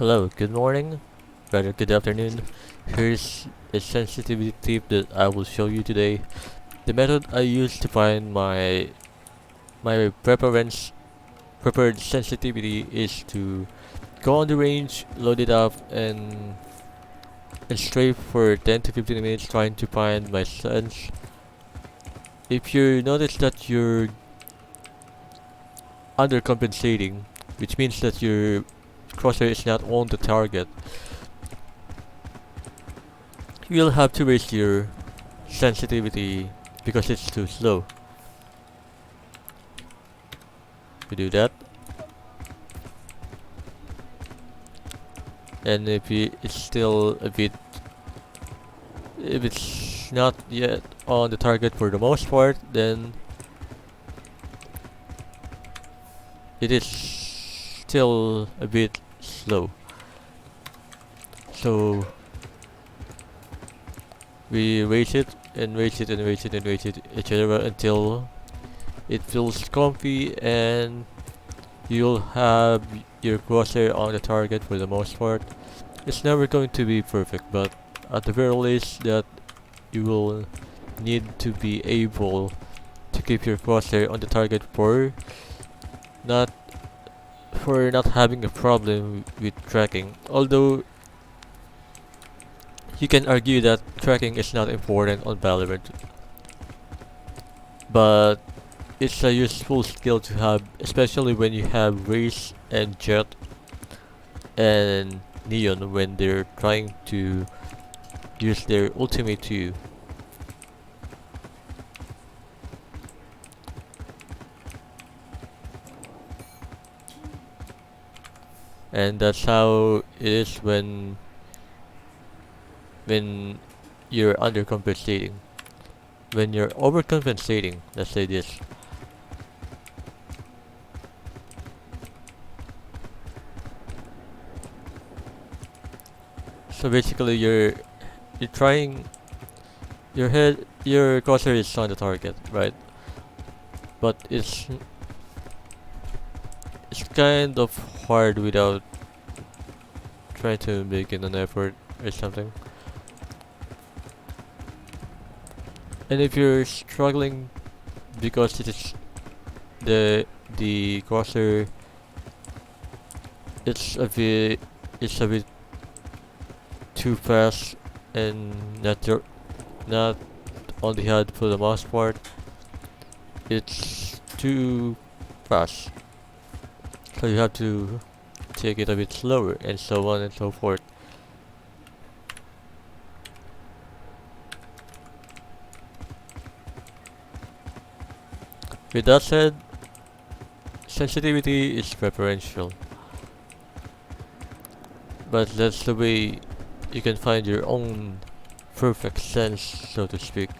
Hello, good morning, rather good afternoon. Here's a sensitivity tip that I will show you today. The method I use to find my preferred sensitivity is to go on the range, load it up, and strafe for 10 to 15 minutes trying to find my sense. If you notice that you're undercompensating, which means that your crosshair is not on the target, you'll have to raise your sensitivity because it's too slow. You do that, and it's still if it's not yet on the target for the most part, then it is still a bit slow. So we raise it and raise it and raise it and raise it, etc. until it feels comfy and you'll have your crosshair on the target for the most part. It's never going to be perfect, but at the very least that you will need to be able to keep your crosshair on the target not for not having a problem with tracking. Although you can argue that tracking is not important on Valorant, but it's a useful skill to have, especially when you have Raze and Jet and Neon when they're trying to use their ultimate too. And that's how it is when you're undercompensating. When you're overcompensating, let's say this. So basically you're trying your cursor is on the target, right? But it's kind of hard without trying to make it an effort or something. And if you're struggling because it is the cursor, it's a bit too fast and not on the HUD for the most part. It's too fast, so you have to take it a bit slower, and so on and so forth. With that said, sensitivity is preferential, but that's the way you can find your own perfect sense, so to speak.